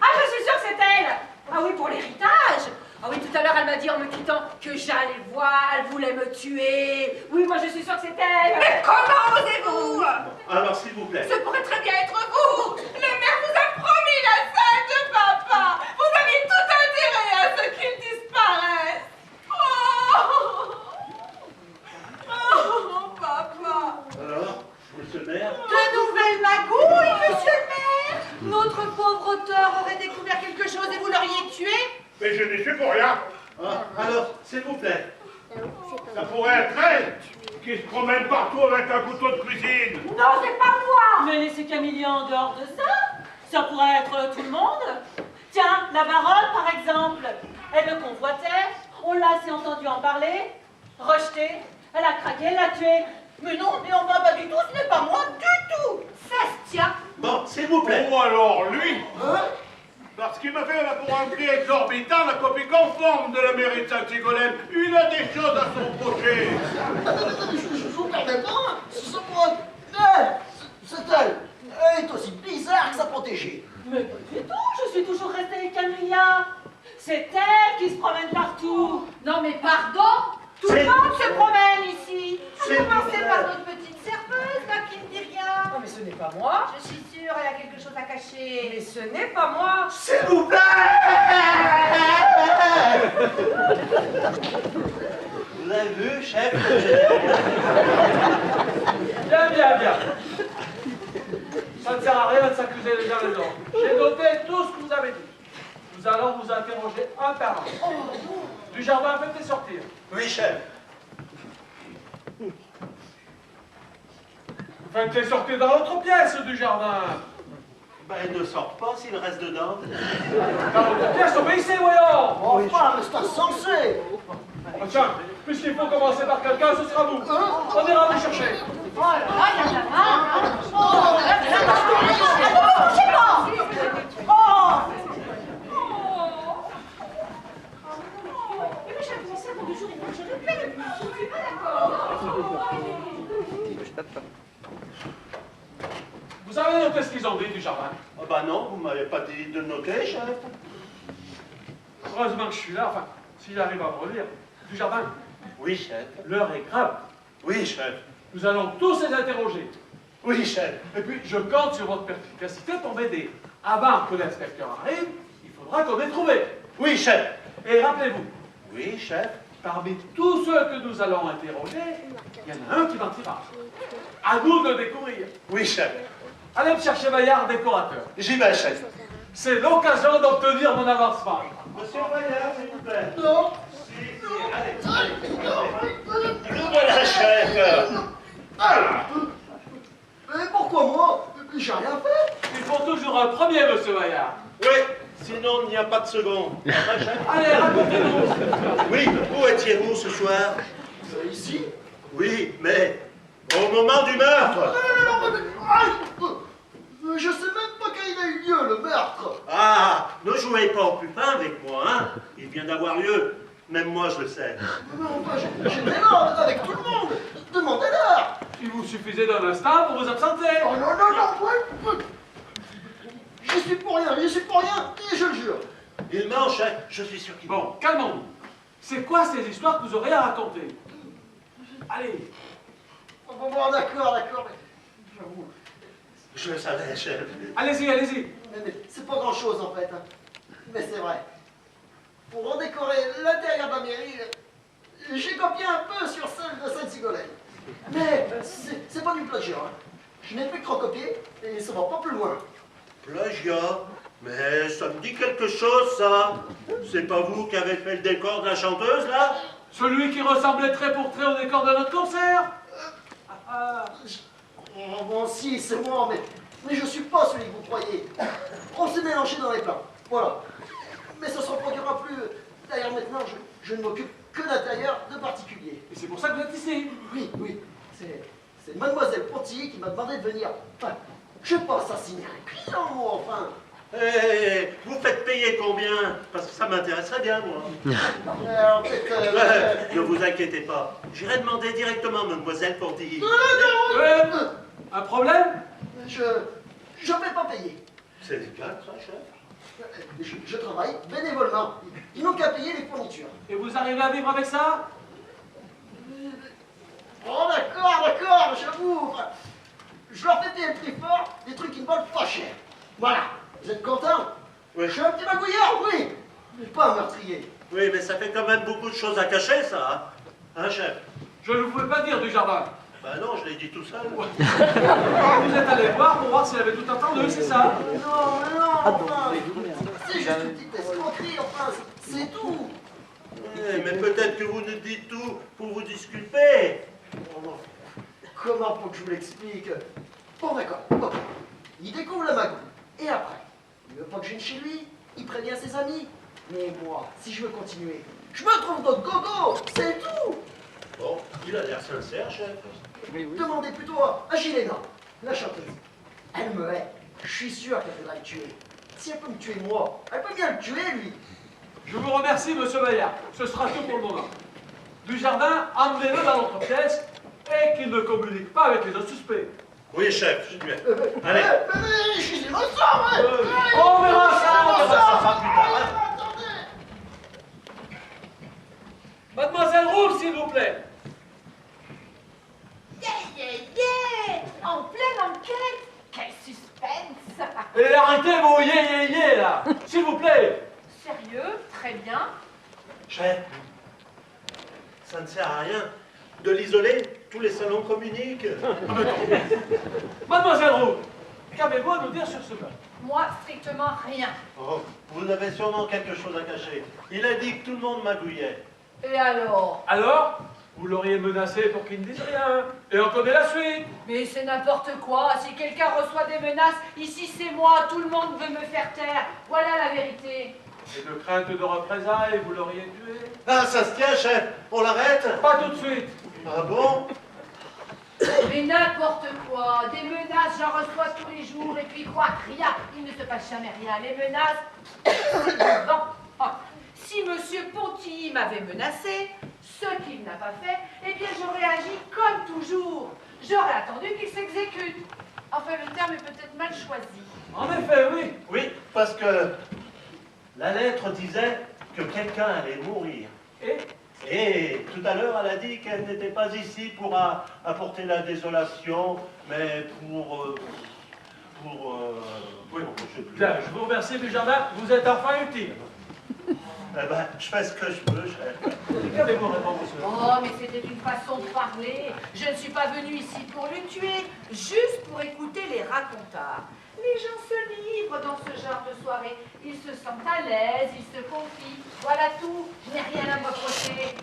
Ah, je suis sûre que c'est elle. Ah oui, pour l'héritage. Ah oui, tout à l'heure, elle m'a dit en me quittant que j'allais voir, elle voulait me tuer. Oui, moi, je suis sûre que c'est elle. Mais comment osez-vous? Alors, s'il vous plaît. Ce pourrait très bien être vous. Le maire vous a promis la salle de papa. Vous aviez tout intérêt à ce qu'il disparaisse. Oh, papa. Alors, monsieur le maire. De nouvelles magouilles, monsieur le maire. Notre pauvre auteur aurait découvert quelque chose et vous l'auriez tué. Mais je n'y suis pour rien. Ah, alors, s'il vous plaît. Ça pourrait être elle qui se promène partout avec un couteau de cuisine. Non, c'est pas moi. Mais laissez Camilla en dehors de ça. Ça pourrait être tout le monde. Tiens, la baronne, par exemple. Elle le convoitait. On l'a assez entendu en parler. Rejeté. Elle a craqué, elle l'a tué. Mais non, mais on va pas du tout, ce n'est pas moi du tout. Ça se tient. Bon, s'il vous plaît. Ou alors lui. Parce qu'il m'a fait pour un prix exorbitant la copie conforme de la mairie de Saint-Ségolène. Il a des choses à se reprocher. Je vous permets pas, ce pourrait... C'est elle. Elle est aussi bizarre que sa protégée. Mais pas du tout, je suis toujours restée avec Camilla. C'est elle qui se promène partout. Non, mais pardon. Tout le C'est- monde se promène ici. C'est- Commencez par notre petite serveuse, là, qui ne dit rien. Non, mais ce n'est pas moi. Je suis sûre, elle a quelque chose à cacher. Mais ce n'est pas moi. S'il vous plaît. Vous avez vu, chef? Bien, bien, bien. Ça ne sert à rien de s'accuser les uns les autres. J'ai noté tout ce que vous avez dit. Nous allons vous interroger un par un. Du jardin, faites-les sortir. Oui, chef. Faites-les sortir dans l'autre pièce du jardin. Ben, ils ne sortent pas s'ils restent dedans. Dans l'autre pièce, obéissez, voyons. Enfin, mais c'est insensé. Ah, tiens, puisqu'il faut commencer par quelqu'un, ce sera vous. On ira vous chercher. Oh là là, il y en a marre, hein. Oh là là, là, je sais pas. Oh. Mais j'ai commencé avant 2 jours et demi, je répète. Je ne suis pas d'accord. Vous avez noté ce qu'ils ont dit du jardin? Ah ben non, vous m'avez pas dit de noter, chef. Heureusement que je suis là, enfin, s'il arrive à me relire. Du jardin, Oui, chef. l'heure est grave. Oui, chef. Nous allons tous les interroger. Oui, chef. Et puis, je compte sur votre perspicacité pour m'aider. Avant que l'inspecteur arrive, il faudra qu'on ait trouvé. Oui, chef. Et rappelez-vous, Oui, chef. Parmi tous ceux que nous allons interroger, il y en a un qui mentira. À nous de découvrir. Oui, chef. Allez me chercher Maillard, décorateur. J'y vais, chef. C'est l'occasion d'obtenir mon avancement. Monsieur Maillard, s'il vous plaît. Non. Allez. Nous voilà, chef. Mais pourquoi moi? J'ai rien fait. Il faut toujours un premier, monsieur Maillard. Oui, sinon il n'y a pas de second. Allez, racontez-nous. Oui, où étiez-vous ce soir? Ici? Oui, mais au moment du meurtre. Non, je sais même pas quand il a eu lieu, le meurtre. Ah, ne jouez pas au pupin avec moi, hein. Il vient d'avoir lieu. Même moi, je le sais. Mais enfin, j'étais là, avec tout le monde. Demandez-leur. Il vous suffisait d'un instant pour vous absenter. Oh non. J'y suis pour rien, et je le jure. Il ment, chef. Je suis sûr qu'il ment. Bon, calmons-nous. C'est quoi ces histoires que vous aurez à raconter? Allez. Bon, d'accord, mais j'avoue. Je le savais, chef. Allez-y. Mais c'est pas grand-chose, en fait. Hein. Mais c'est vrai. Pour redécorer l'intérieur de la mairie, j'ai copié un peu sur celle de Sainte-Sigolène. Mais c'est pas du plagiat. Hein. Je n'ai fait que recopier et ça va pas plus loin. Plagiat? Mais ça me dit quelque chose, ça. C'est pas vous qui avez fait le décor de la chanteuse, là? Celui qui ressemblait trait pour trait au décor de notre concert. Oh, bon, si, c'est moi, mais je suis pas celui que vous croyez. On s'est mélangé dans les plans. Voilà. Mais ça se reproduira plus. D'ailleurs, maintenant, je ne m'occupe que d'intérieur de particulier. Et c'est pour ça que vous êtes ici. Oui. C'est Mademoiselle Ponty qui m'a demandé de venir. Enfin, je passe assassiner un client, moi, enfin. Vous faites payer combien? Parce que ça m'intéresserait bien, moi. En fait, Ne vous inquiétez pas. J'irai demander directement à Mademoiselle Ponty. Un problème? Je vais pas payer. C'est légal, ça, chef? Je travaille bénévolement. Ils n'ont qu'à payer les fournitures. Et vous arrivez à vivre avec ça? Oh, d'accord, j'avoue. Je leur fais payer le prix fort, des trucs qui ne valent pas cher. Voilà. Vous êtes content? Oui. Je suis un petit magouillard, oui. Mais pas un meurtrier. Oui, mais ça fait quand même beaucoup de choses à cacher, ça. Hein, chef? Je ne pouvais pas dire du jardin. Ben non, je l'ai dit tout seul. Vous êtes allé voir pour voir s'il avait tout entendu, c'est ça? Non, enfin. C'est juste une petite escroquerie, enfin, c'est tout. Mais peut-être que vous nous dites tout pour vous disculper. Comment faut que je vous l'explique? Bon, d'accord. Ok. Il découvre le magou. Et après, il veut pas que je vienne chez lui. Il prévient ses amis. Mais moi, si je veux continuer, je me trouve d'autres gogo. C'est tout. Bon, il a l'air sincère, chef. Demandez plutôt à Gilena, la chanteuse. Elle me hait. Je suis sûr qu'elle voudra le tuer. Si elle peut me tuer moi, elle peut bien le tuer, lui. Je vous remercie, monsieur Maillard. Ce sera tout pour le moment. Dujardin, emmenez-le dans notre pièce et qu'il ne communique pas avec les autres suspects. Oui, chef, je lui ai. Allez. Je suis innocent, ouais. On verra ça plus tard. Attendez. Mademoiselle Roux, s'il vous plaît. Yeah! En pleine enquête! Quel suspense! Et arrêtez vos yé, là. S'il vous plaît. Sérieux? Très bien. Chef, ça ne sert à rien de l'isoler. Tous les salons communiquent. Mademoiselle Roux, qu'avez-vous à nous dire sur ce meurtre? Moi, strictement rien. Oh, vous avez sûrement quelque chose à cacher. Il a dit que tout le monde magouillait. Et alors? Alors, vous l'auriez menacé pour qu'il ne dise rien. Et on connaît la suite. Mais c'est n'importe quoi. Si quelqu'un reçoit des menaces, ici c'est moi. Tout le monde veut me faire taire. Voilà la vérité. Et de crainte de représailles, vous l'auriez tué? Ah, ça se tient, chef. On l'arrête? Pas tout de suite. Ah bon? Mais n'importe quoi. Des menaces, j'en reçois tous les jours. Et puis quoi? Rien. Il ne se passe jamais rien. Les menaces, c'est du vent. Ah. Si Monsieur Pontilly m'avait menacé, ce qu'il n'a pas fait, eh bien j'aurais agi comme toujours. J'aurais attendu qu'il s'exécute. Enfin, le terme est peut-être mal choisi. En effet, oui. Oui, parce que la lettre disait que quelqu'un allait mourir. Et tout à l'heure, elle a dit qu'elle n'était pas ici pour apporter la désolation, mais pour oui, je sais plus. Bien, je vous remercie, Dujardin. Vous êtes enfin utile. Eh ben, je fais ce que je peux, chef. Qu'avez-vous répondu, monsieur? Oh, mais c'était une façon de parler. Je ne suis pas venue ici pour le tuer, juste pour écouter les racontards. Les gens se livrent dans ce genre de soirée. Ils se sentent à l'aise, ils se confient. Voilà tout. Je n'ai rien à me reprocher.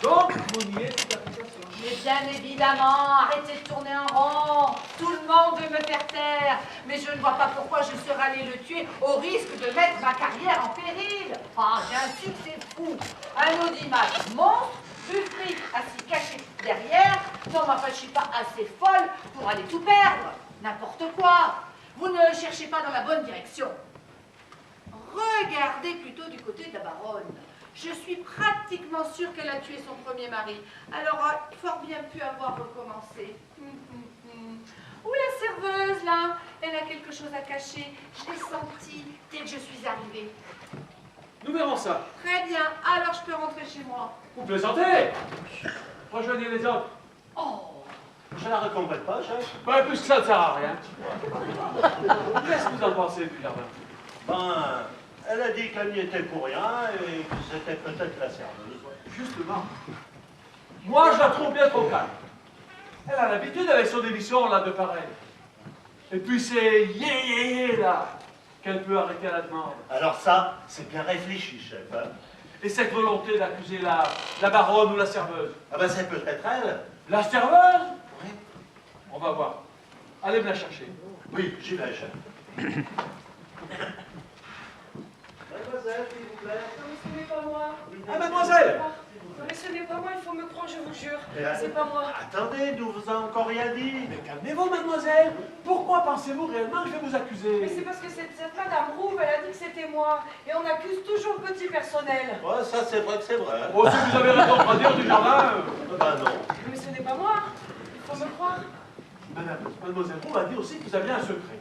Donc, vous niez toute accusation? Mais bien évidemment, arrêtez de tourner en rond. Tout le monde veut me faire taire. Mais je ne vois pas pourquoi je serais allée le tuer au risque de mettre ma carrière en péril. Ah, j'ai un succès fou. Un audimat monstre, du fric assis caché derrière. Non, mais enfin, je ne suis pas assez folle pour aller tout perdre. N'importe quoi. Vous ne cherchez pas dans la bonne direction. Regardez plutôt du côté de la baronne. Je suis pratiquement sûre qu'elle a tué son premier mari. Alors, fort bien pu avoir recommencé. Où la serveuse, là? Elle a quelque chose à cacher. Je l'ai senti dès que je suis arrivée. Nous verrons ça. Très bien. Alors, je peux rentrer chez moi. Vous plaisantez? Rejoignez les autres. Oh! Je la recomprends pas, chef. Ben, plus que ça ne sert à rien. Qu'est-ce que vous en pensez, Dujardin? Ben, elle a dit qu'elle n'y était pour rien et que c'était peut-être la serveuse. Justement. Moi, je la trouve bien trop calme. Elle a l'habitude avec son émission, là, de pareil. Et puis c'est yé, là, qu'elle peut arrêter à la demande. Alors ça, c'est bien réfléchi, chef. Hein? Et cette volonté d'accuser la baronne ou la serveuse? Ah ben, c'est peut-être elle. La serveuse? Oui. On va voir. Allez me la chercher. Oui, j'y vais, chef. Mademoiselle, s'il vous plaît. Non, mais ce n'est pas moi. Ah, mademoiselle! Non, mais ce n'est pas moi, il faut me croire, je vous jure. Et C'est pas moi. Attendez, nous vous avons encore rien dit. Mais calmez-vous, mademoiselle. Pourquoi pensez-vous réellement que je vais vous accuser? Mais c'est parce que cette madame Rouve, elle a dit que c'était moi. Et on accuse toujours le petit personnel. Ouais, ça c'est vrai que c'est vrai. Oh, si vous avez raison de redire du jardin. Ben non. Mais ce n'est pas moi. Il faut me croire. Mademoiselle Roux a dit aussi que vous aviez un secret.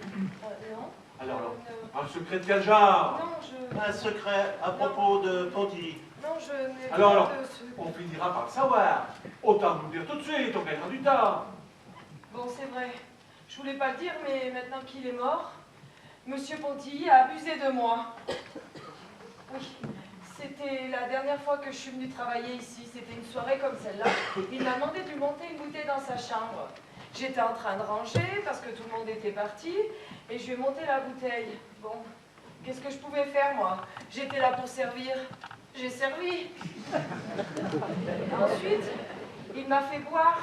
Non. Alors, un secret de quel genre? Non, je... Un secret à propos de Ponty. Non, je n'ai Alors, pas de ce... on finira par le savoir. Autant nous le dire tout de suite, on gagnera du temps. Bon, c'est vrai. Je voulais pas le dire, mais maintenant qu'il est mort, Monsieur Pontilly a abusé de moi. Oui, c'était la dernière fois que je suis venue travailler ici. C'était une soirée comme celle-là. Il m'a demandé de lui monter une bouteille dans sa chambre. J'étais en train de ranger parce que tout le monde était parti et je lui ai monté la bouteille. Bon, qu'est-ce que je pouvais faire, moi? J'étais là pour servir. J'ai servi. Ensuite, il m'a fait boire.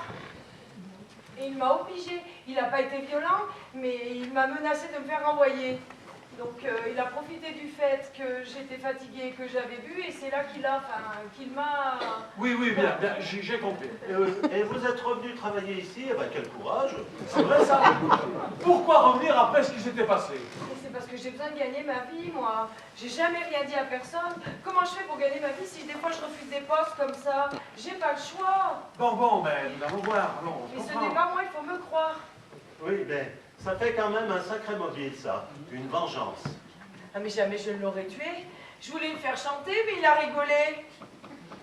Et il m'a obligée. Il n'a pas été violent, mais il m'a menacé de me faire renvoyer. Donc il a profité du fait que j'étais fatiguée, que j'avais bu, et c'est là qu'il m'a... Oui, bien, j'ai compris. Et vous êtes revenu travailler ici, eh ben quel courage. C'est vrai ça. Pourquoi revenir après ce qui s'était passé? Et c'est parce que j'ai besoin de gagner ma vie, moi. J'ai jamais rien dit à personne. Comment je fais pour gagner ma vie si des fois je refuse des postes comme ça? J'ai pas le choix. Bon, mais nous allons voir. Allons, on Mais ce comprend. n'est pas moi, il faut me croire. Oui, ben, ça fait quand même un sacré mobile, ça. Une vengeance. Ah mais jamais je ne l'aurais tué. Je voulais le faire chanter, mais il a rigolé.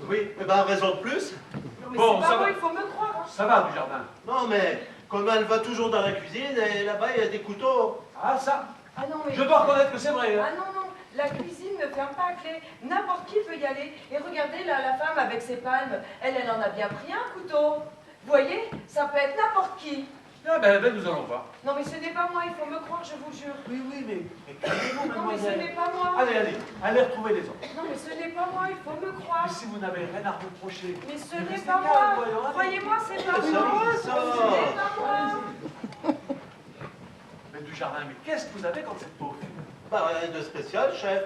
Oui, eh ben raison de plus. Non mais Bon, c'est ça pas moi, va. il faut me croire. Hein. Ça va, du jardin. Non, mais comme elle va toujours dans la cuisine, et là-bas, il y a des couteaux. Ah, ça. Ah non mais... Je dois reconnaître que c'est vrai. Hein. Ah non, la cuisine ne ferme pas à clé. N'importe qui peut y aller. Et regardez là, la femme avec ses palmes, elle en a bien pris un couteau. Vous voyez, ça peut être n'importe qui. Ah, ben, nous allons voir. Non mais ce n'est pas moi, il faut me croire, je vous jure. Oui, mais calmez-vous, Non mais ce mademoiselle. n'est pas moi. Allez retrouver les autres. Non mais ce n'est pas moi, il faut me croire. Mais si vous n'avez rien à reprocher. Mais ce restez n'est pas calme, moi. voyons, allez. Croyez-moi, c'est pas Ça, moi. ça. Ce n'est pas moi. Mais du jardin, mais qu'est-ce que vous avez contre cette pauvre fille? Bah, rien de spécial, chef.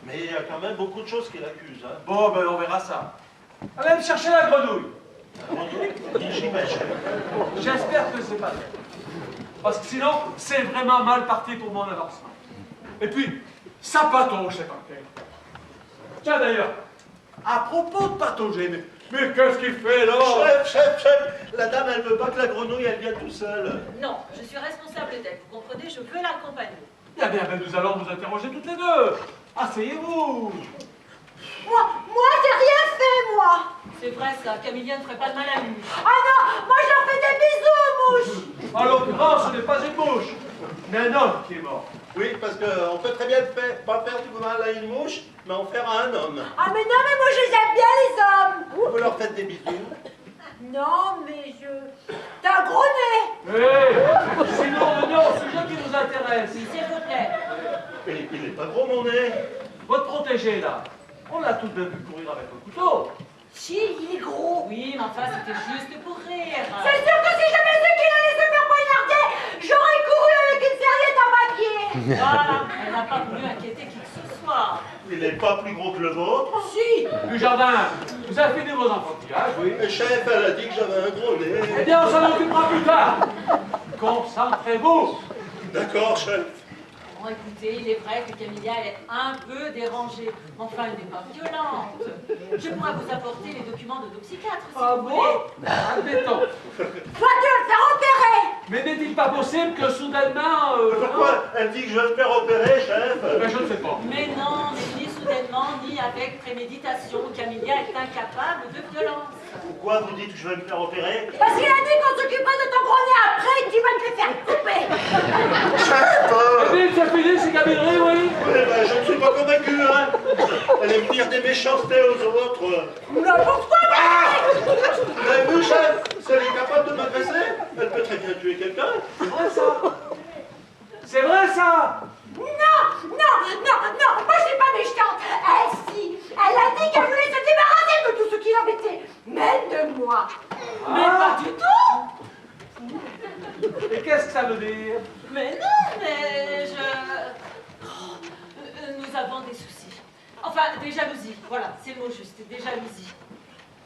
Mais il y a quand même beaucoup de choses qui l'accusent, hein. Bon, ben, on verra ça. Allez me chercher la grenouille. J'y vais, chef. J'espère que c'est pas vrai. Parce que sinon, c'est vraiment mal parti pour mon avancement. Et puis, ça patauge, c'est pas clair. Tiens d'ailleurs, à propos de patauger, mais qu'est-ce qu'il fait là? Chef, la dame, elle veut pas que la grenouille, elle vienne tout seule. Non, je suis responsable d'elle. Vous comprenez, je veux l'accompagner. Eh bien, nous allons vous interroger toutes les deux. Asseyez-vous. Moi, j'ai rien fait, moi. C'est vrai ça, Camilla ne ferait pas de mal à lui. Ah non, moi, je leur fais des bisous aux mouches. En l'occurrence, ce n'est pas une mouche, mais un homme qui est mort. Oui, parce qu'on peut très bien pas faire du mal à une mouche, mais en faire à un homme. Ah mais non, mais moi je les aime bien les hommes. Vous leur faites des bisous. Non, mais je... T'as un gros nez. Sinon, venons au sujet qui nous intéresse. S'il vous plaît. Mais il est pas gros, mon nez. Votre protégé, là, on l'a tout de même vu courir avec un couteau. Si, il est gros. Oui, mais enfin, c'était juste pour rire. C'est sûr que si j'avais su qu'il allait se faire poignarder, j'aurais couru avec une serviette en papier. Voilà, elle n'a pas voulu inquiéter qui que ce soit. Il n'est pas plus gros que le vôtre. Si. Du jardin, vous avez fini vos enfantillages, oui. Le chef, elle a dit que j'avais un gros nez. Eh bien, on s'en occupera plus tard. Concentrez-vous. D'accord, chef. Bon, écoutez, il est vrai que Camilla est un peu dérangée. Enfin, elle n'est pas violente. Je pourrais vous apporter les documents de nos psychiatres, si Ah vous bon? voulez. Admettons. Toi, tu veux le faire opérer. Mais n'est-il pas possible que soudainement... Pourquoi elle dit que je vais me faire opérer, chef? Ben, je ne sais pas. Mais non, mais ni soudainement, ni avec préméditation. Camilla est incapable de violence. Pourquoi vous dites que je vais me faire opérer? Parce qu'il a dit qu'on s'occuperait de ton gros nez après et que tu vas te le faire couper. Chef! Eh bien, c'est fini, c'est Camillerie, oui. Eh ben, je ne suis pas convaincu, hein. Elle aime dire des méchancetés aux autres. N'importe quoi. Vous avez vu, chef? Si elle est capable de m'agresser, elle peut très bien tuer quelqu'un. C'est vrai, ça. C'est vrai, ça. Non, moi je suis pas méchante. Elle, si, elle a dit qu'elle voulait se débarrasser de tout ce qui l'embêtait, même de moi. Mais pas du tout. Et qu'est-ce que ça veut dire? Mais non, mais nous avons des soucis. Enfin, des jalousies. Voilà, c'est le mot juste. Des jalousies.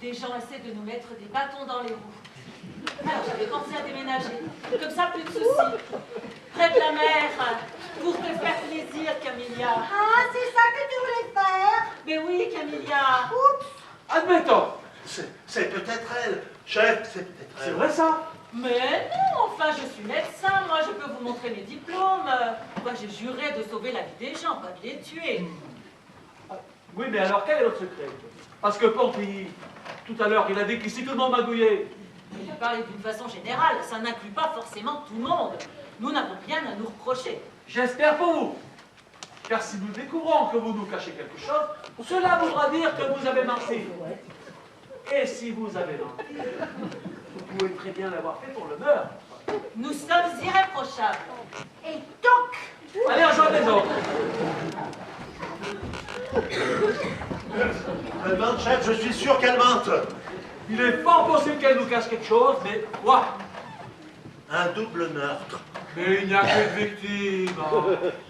Des gens essaient de nous mettre des bâtons dans les roues. Alors j'avais pensé à déménager. Comme ça, plus de soucis. Près de la mer. Pour te faire plaisir, Camilla. Ah, c'est ça que tu voulais faire? Mais oui, Camilla. Oups. Admettons. C'est peut-être elle. Chef, c'est peut-être elle. C'est vrai, ça. Mais non, enfin, je suis médecin. Moi, je peux vous montrer mes diplômes. Moi, j'ai juré de sauver la vie des gens, pas de les tuer. Oui, mais alors, quel est votre secret? Parce que Ponty, tout à l'heure, il a dit qu'ici, tout le monde magouillait. Il parlait d'une façon générale. Ça n'inclut pas forcément tout le monde. Nous n'avons rien à nous reprocher. J'espère pour vous. Car si nous découvrons que vous nous cachez quelque chose, cela voudra dire que vous avez menti. Et si vous avez menti, vous pouvez très bien l'avoir fait pour le meurtre. Nous sommes irréprochables. Et donc, Allez, rejoindre les autres. Elle mente, chef, je suis sûr qu'elle mente. Il est fort possible qu'elle nous cache quelque chose, mais quoi? Un double meurtre. Mais il n'y a qu'une victime.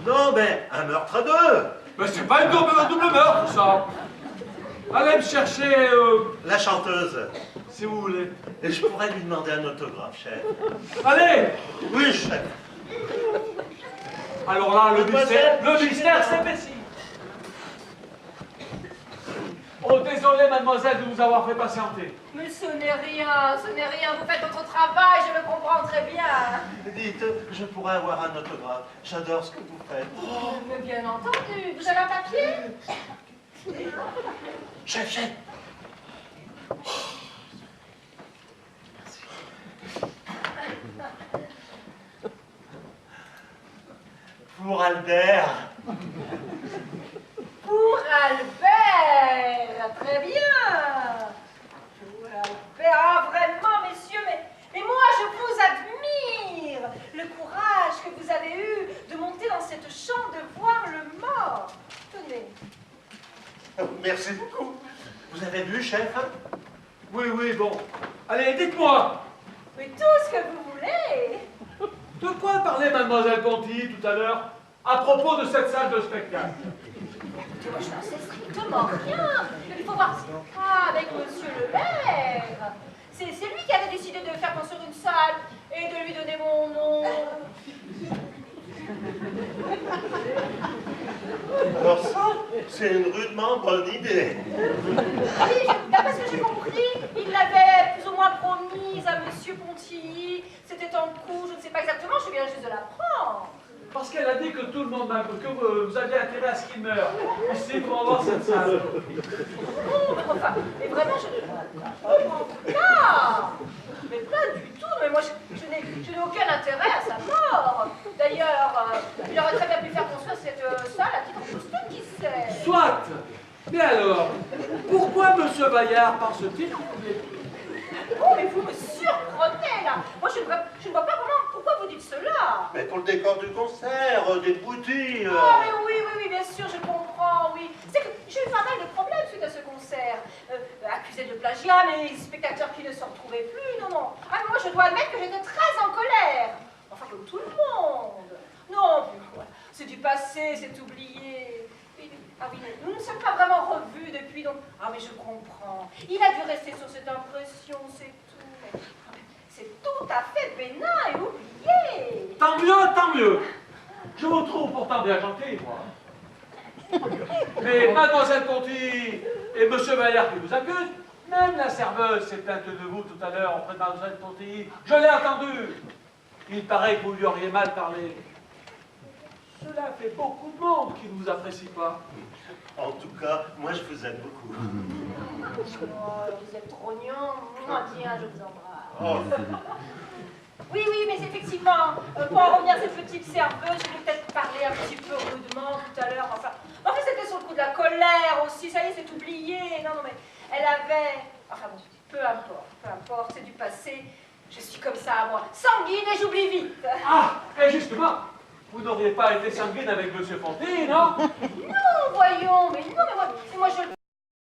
Non, mais un meurtre à deux. Mais c'est pas un double meurtre, ça. Allez me chercher, La chanteuse. si vous voulez. Et je pourrais lui demander un autographe, chef. Allez. Oui, chef. Alors là, Mademoiselle, le mystère s'épaissit. Oh, désolé, mademoiselle, de vous avoir fait patienter. mais ce n'est rien, vous faites votre travail, je le comprends très bien. Dites, je pourrais avoir un autographe. J'adore ce que vous faites. Mais bien entendu, vous avez un papier? Chef. Pour Albert. Pour Albert, très bien. Pour Albert, ah vraiment, messieurs, mais moi je vous admire. Le courage que vous avez eu de monter dans cette chambre, de voir le mort. Tenez. Merci beaucoup. Vous avez vu, chef? Oui, bon. Allez, dites-moi. Mais tout ce que vous voulez. De quoi parlait mademoiselle Ponty tout à l'heure à propos de cette salle de spectacle? Moi, je n'en sais strictement rien. Il faut voir ça avec monsieur le maire. C'est lui qui avait décidé de faire construire une salle et de lui donner mon nom. Alors ça, c'est une rudement bonne idée. Oui, d'après ce que j'ai compris, il l'avait plus ou moins promise à monsieur Pontilly. C'était en cours, je ne sais pas exactement, je viens juste de l'apprendre. Parce qu'elle a dit que tout le monde que vous aviez intérêt à ce qu'il meure. Ici, pour avoir cette salle. Enfin, mais vraiment, je ne comprends pas. Mais pas du tout. Mais moi, je n'ai aucun intérêt à sa mort. D'ailleurs, il aurait très bien pu Soit. Mais alors, pourquoi M. Bayard pense-t-il qu'il voulait... Oh, mais vous me surprenez, là. Moi, je ne vois pas vraiment pourquoi vous dites cela. Mais pour le décor du concert, des bougies... Oh, mais oui, bien sûr, je comprends, oui. C'est que j'ai eu pas mal de problèmes suite à ce concert. Accusé de plagiat, les spectateurs qui ne se retrouvaient plus, non. Ah, mais moi, je dois admettre que j'étais très en colère. Enfin, comme tout le monde. Non, c'est du passé, c'est oublié. Ah oui, nous ne sommes pas vraiment revus depuis, donc... Ah, mais je comprends. Il a dû rester sur cette impression, c'est tout. Mais... C'est tout à fait bénin et oublié. Tant mieux, tant mieux. Je vous trouve pourtant bien gentil, moi. Mais Mademoiselle Ponty et Monsieur Bayard qui vous accusent, même la serveuse s'est plainte de vous tout à l'heure auprès de Mademoiselle Ponty. Je l'ai entendu. Il paraît que vous lui auriez mal parlé. Cela fait beaucoup de monde qui ne vous apprécie pas. En tout cas, moi, je vous aime beaucoup. Oh, vous êtes trognon. Moi, tiens, je vous embrasse. Oh. Oui, mais effectivement, pour en revenir à cette petite serveuse, je vais peut-être parler un petit peu rudement tout à l'heure. Enfin, c'était sur le coup de la colère aussi. Ça y est, c'est oublié. Non, mais elle avait... Enfin bon, peu importe, c'est du passé. Je suis comme ça, moi, sanguine et j'oublie vite. Ah, et justement, vous n'auriez pas été sanguine avec Monsieur Ponty, non? Non, voyons, mais moi je...